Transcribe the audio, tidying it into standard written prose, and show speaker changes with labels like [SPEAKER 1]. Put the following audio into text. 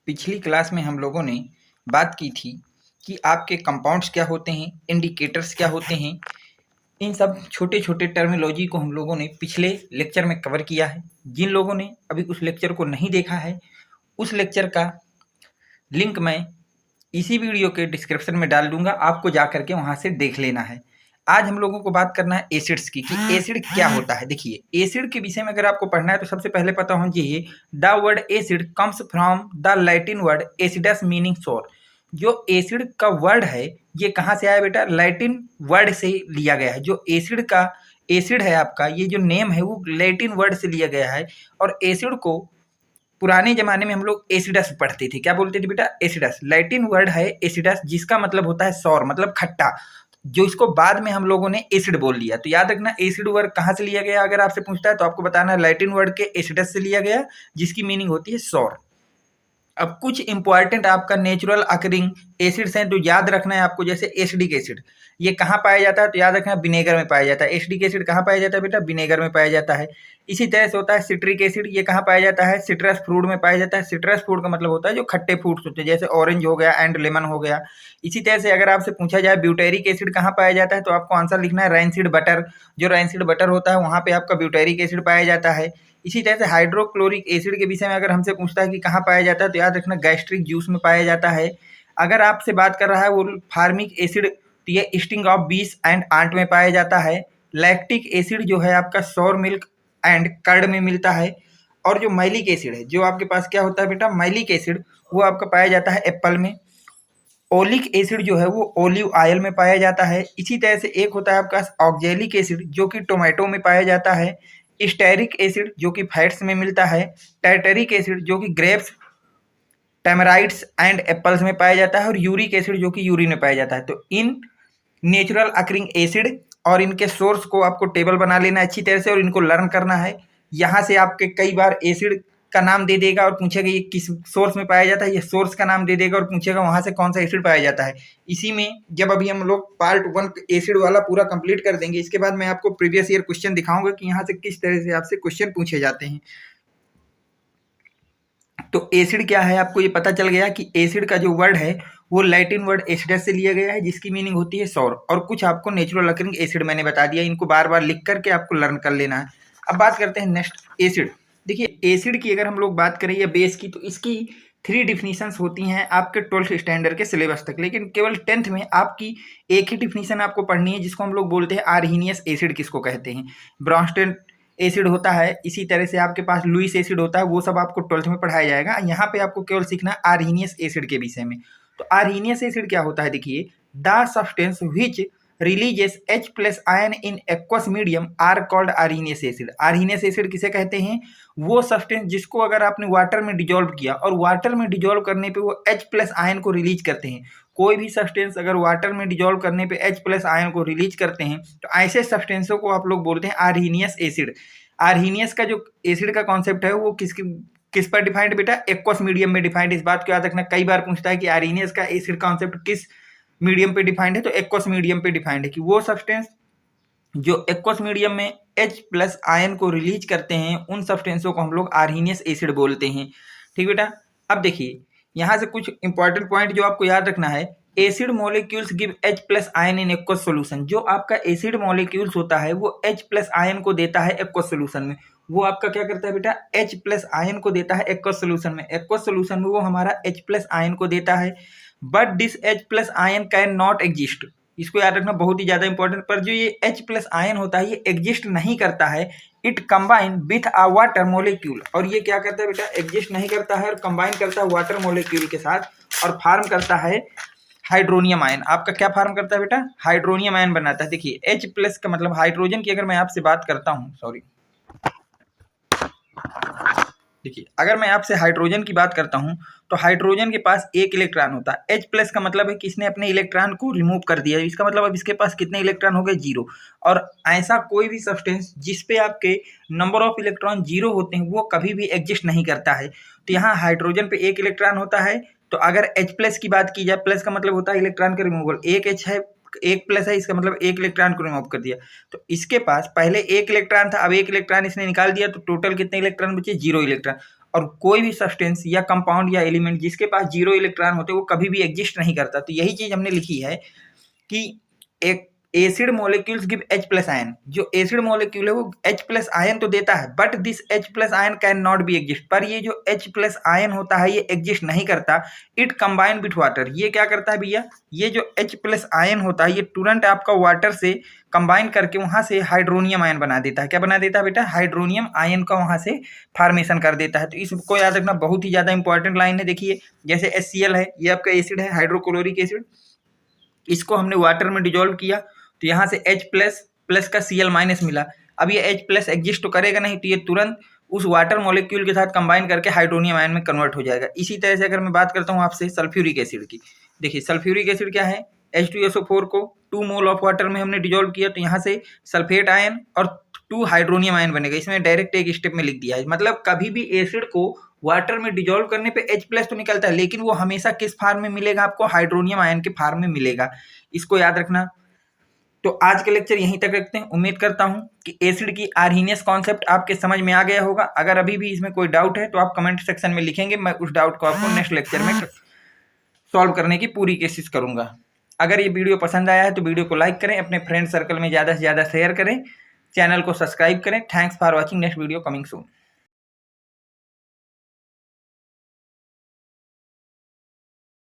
[SPEAKER 1] पिछली क्लास में हम लोगों ने बात की थी कि आपके कंपाउंड्स क्या होते हैं, इंडिकेटर्स क्या होते हैं। इन सब छोटे छोटे टर्मिनोलॉजी को हम लोगों ने पिछले लेक्चर में कवर किया है। जिन लोगों ने अभी उस लेक्चर को नहीं देखा है, उस लेक्चर का लिंक मैं इसी वीडियो के डिस्क्रिप्शन में डाल दूंगा, आपको जा करके वहां से देख लेना है। आज हम लोगों को बात करना है एसिड्स की, कि एसिड क्या होता है। देखिए, एसिड के विषय में अगर आपको पढ़ना है तो सबसे पहले पता होना चाहिए the word acid comes from the Latin word acidus meaning सोर। जो एसिड का वर्ड है ये कहाँ से आया बेटा? लैटिन वर्ड से लिया गया है। जो एसिड का एसिड है आपका, ये जो नेम है वो लैटिन वर्ड से लिया गया है। और एसिड को पुराने जमाने में हम लोग एसिडस पढ़ते थे। क्या बोलते थे बेटा? एसिडस। लैटिन वर्ड है एसिडस, जिसका मतलब होता है सौर, मतलब खट्टा, जो इसको बाद में हम लोगों ने एसिड बोल लिया। तो याद रखना, एसिड वर्ड कहाँ से लिया गया अगर आपसे पूछता है तो आपको बताना है लैटिन वर्ड के एसिडस से लिया गया, जिसकी मीनिंग होती है सौर। अब कुछ इंपॉर्टेंट आपका नेचुरल अकरिंग एसिड्स हैं तो याद रखना है आपको। जैसे एसिडिक एसिड, ये कहाँ पाया जाता है? तो याद रखना विनेगर में पाया जाता है। एसिडिक एसिड कहाँ पाया जाता है बेटा? विनेगर में पाया जाता है। इसी तरह से होता है सिट्रिक एसिड, ये कहाँ पाया जाता है? सिट्रस फ्रूट में पाया जाता है। सिट्रस फ्रूट का मतलब होता है जो खट्टे फ्रूट्स होते हैं, जैसे ऑरेंज हो गया एंड लेमन हो गया। इसी तरह से अगर आपसे पूछा जाए ब्यूटेरिक एसिड कहाँ पाया जाता है, तो आपको आंसर लिखना है रैनसीड बटर। जो रैनसीड बटर होता है वहाँ पे आपका ब्यूटेरिक एसिड पाया जाता है। इसी तरह से हाइड्रोक्लोरिक एसिड के विषय में अगर हमसे पूछता है कि कहाँ पाया जाता है, तो याद रखना गैस्ट्रिक जूस में पाया जाता है। अगर आपसे बात कर रहा है वो फार्मिक एसिड, तो ये स्टिंग ऑफ बीस एंड आंट में पाया जाता है। लैक्टिक एसिड जो है आपका सौर मिल्क एंड कर्ड में मिलता है। और जो मैलिक एसिड है, जो आपके पास क्या होता है बेटा? मैलिक एसिड, वो आपका पाया जाता है एप्पल में। ओलिक एसिड जो है वो ओलिव ऑयल में पाया जाता है। इसी तरह से एक होता है आपका ऑक्जेलिक एसिड, जो कि टोमेटो में पाया जाता है। स्टेरिक एसिड जो कि फैट्स में मिलता है। टार्टरिक एसिड जो कि ग्रेप्स, टेमराइड्स एंड एप्पल्स में पाया जाता है। और यूरिक एसिड जो कि यूरिन में पाया जाता है। तो इन नेचुरल अकरिंग एसिड और इनके सोर्स को आपको टेबल बना लेना अच्छी तरह से और इनको लर्न करना है। यहाँ से आपके कई बार एसिड का नाम दे देगा और पूछेगा ये किस सोर्स में पाया जाता है, ये सोर्स का नाम दे देगा और पूछेगा वहां से कौन सा एसिड पाया जाता है। इसी में जब अभी हम लोग पार्ट 1 एसिड वाला पूरा कंप्लीट कर देंगे, इसके बाद मैं आपको प्रीवियस ईयर क्वेश्चन दिखाऊंगा कि यहाँ से किस तरह से आपसे क्वेश्चन पूछे जाते हैं। तो एसिड क्या है आपको ये पता चल गया कि एसिड का जो वर्ड है वो लैटिन वर्ड एसिडस से लिया गया है, जिसकी मीनिंग होती है सौर। और कुछ आपको नेचुरल अकरिंग एसिड मैंने बता दिया, इनको बार बार लिख करके आपको लर्न कर लेना है। अब बात करते हैं नेक्स्ट एसिड। देखिए, एसिड की अगर हम लोग बात करें या बेस की, तो इसकी 3 डिफिनीशंस होती हैं आपके 12th स्टैंडर्ड के सिलेबस तक, लेकिन केवल 10th में आपकी एक ही डिफिनीशन आपको पढ़नी है, जिसको हम लोग बोलते हैं आर्हीनियस एसिड। किसको कहते हैं? ब्रॉन्स्टन एसिड होता है। इसी तरह से आपके पास लुइस एसिड होता है, वो सब आपको 12th में पढ़ाया जाएगा। यहाँ पे आपको केवल सीखना है आर्हीनियस एसिड के विषय में। तो आर्हीनियस एसिड क्या होता है? देखिए, the substance which releases H plus ion in aqueous medium are called Arrhenius acid. Arrhenius acid किसे कहते हैं? वो सब्सटेंस जिसको अगर आपने वाटर में डिजोल्व किया और वाटर में डिजोल्व करने पे वो H प्लस आयन को रिलीज करते हैं। कोई भी सब्सटेंस अगर वाटर में डिजोल्व करने पे H प्लस आयन को रिलीज करते हैं, तो ऐसे सब्सटेंसों को आप लोग बोलते हैं आर्हीनियस एसिड। आर्हीनियस का जो एसिड का कॉन्सेप्ट है वो किस पर डिफाइंड बेटा? एक्वस मीडियम में डिफाइंड। इस बात को याद रखना, कई बार पूछता है कि आर्हीनियस का एसिड कॉन्सेप्ट किस मीडियम पे डिफाइंड है, तो एक्वस मीडियम पे डिफाइंड है कि वो सब्सटेंस जो एक्वस मीडियम में H प्लस आयन को रिलीज करते हैं, उन सब्सटेंसों को हम लोग आर्हीनियस एसिड बोलते हैं। ठीक बेटा? अब देखिए, यहाँ से कुछ इंपॉर्टेंट पॉइंट जो आपको याद रखना है। Acid molecules give H plus ion in aqueous solution. जो आपका एसिड मॉलिक्यूल्स होता है वो H प्लस आयन को देता है एक्वस सोल्यूशन में। वो आपका क्या करता है बेटा? H प्लस आयन को देता है एक्वस सोल्यूशन में। एक्वस सोल्यूशन में वो हमारा H प्लस आयन को देता है। But this H plus ion can not exist. इसको याद रखना, बहुत ही ज्यादा इंपॉर्टेंट। पर जो ये H प्लस आयन होता है ये एग्जिस्ट नहीं करता है। It combine with a water molecule. और ये क्या करता है बेटा? एग्जिस्ट नहीं करता है और कंबाइन करता है वाटर मोलिक्यूल के साथ और फार्म करता है हाइड्रोनियम आयन। आपका क्या फार्म करता है बेटा? हाइड्रोनियम आयन बनाता है। देखिए, H प्लस का मतलब हाइड्रोजन की अगर मैं आपसे बात करता हूँ, सॉरी, देखिए, अगर मैं आपसे हाइड्रोजन की बात करता हूं तो हाइड्रोजन के पास एक इलेक्ट्रॉन होता है। H प्लस का मतलब है कि इसने अपने इलेक्ट्रॉन को रिमूव कर दिया। इसका मतलब अब इसके पास कितने इलेक्ट्रॉन हो गए? 0। और ऐसा कोई भी सब्सटेंस जिसपे आपके नंबर ऑफ इलेक्ट्रॉन 0 होते हैं वो कभी भी एग्जिस्ट नहीं करता है। तो यहाँ हाइड्रोजन पे एक इलेक्ट्रॉन होता है। तो अगर H प्लस की बात की जाए, प्लस का मतलब होता है इलेक्ट्रॉन का रिमूवल। एक H है, एक प्लस है, इसका मतलब एक इलेक्ट्रॉन को रिमूव कर दिया। तो इसके पास पहले एक इलेक्ट्रॉन था, अब एक इलेक्ट्रॉन इसने निकाल दिया, तो टोटल कितने इलेक्ट्रॉन बचे? 0 इलेक्ट्रॉन। और कोई भी सब्सटेंस या कंपाउंड या एलिमेंट जिसके पास 0 इलेक्ट्रॉन होते वो कभी भी एग्जिस्ट नहीं करता। तो यही चीज हमने लिखी है कि एक acid molecules give H+ ion, जो एसिड मॉलिक्यूल है वो H+ आयन तो देता है, but this H+ ion can not be exist, पर ये जो H+ आयन होता है ये एग्जिस्ट नहीं करता। इट कंबाइन विथ वाटर, ये क्या करता है भैया, ये जो H+ आयन होता है ये तुरंत आपका वाटर से कंबाइन करके वहां से हाइड्रोनियम आयन बना देता है। क्या बना देता है बेटा, हाइड्रोनियम आयन का वहां से फॉर्मेशन कर देता है। तो इसको याद रखना, बहुत ही ज्यादा इंपॉर्टेंट लाइन है। देखिए जैसे HCl है, ये आपका एसिड है, हाइड्रोक्लोरिक एसिड, इसको हमने वाटर में डिजोल्व किया तो यहाँ से H+ का Cl- मिला। अब ये H+ एग्जिस्ट तो करेगा नहीं, तो ये तुरंत उस वाटर मॉलिक्यूल के साथ कंबाइन करके हाइड्रोनियम आयन में कन्वर्ट हो जाएगा। इसी तरह से अगर मैं बात करता हूँ आपसे सल्फ्यूरिक एसिड की, देखिए सल्फ्यूरिक एसिड क्या है, H2SO4 को 2 मोल ऑफ वाटर में हमने डिजोल्व किया तो यहाँ से सल्फेट आयन और 2 हाइड्रोनियम आयन बनेगा। इसमें डायरेक्ट एक स्टेप में लिख दिया है। मतलब कभी भी एसिड को वाटर में डिजोल्व करने पे H+ तो निकलता है, लेकिन वो हमेशा किस फार्म में मिलेगा आपको, हाइड्रोनियम आयन के फार्म में मिलेगा। इसको याद रखना। तो आज के लेक्चर यहीं तक रखते हैं। उम्मीद करता हूं कि एसिड की आर्हीनियस कॉन्सेप्ट आपके समझ में आ गया होगा। अगर अभी भी इसमें कोई डाउट है तो आप कमेंट सेक्शन में लिखेंगे, मैं उस डाउट को आपको नेक्स्ट लेक्चर में सॉल्व करने की पूरी कोशिश करूंगा। अगर ये वीडियो पसंद आया है तो वीडियो को लाइक करें, अपने फ्रेंड सर्कल में ज़्यादा से ज़्यादा शेयर करें, चैनल को सब्सक्राइब करें। Thanks for watching, next video coming soon.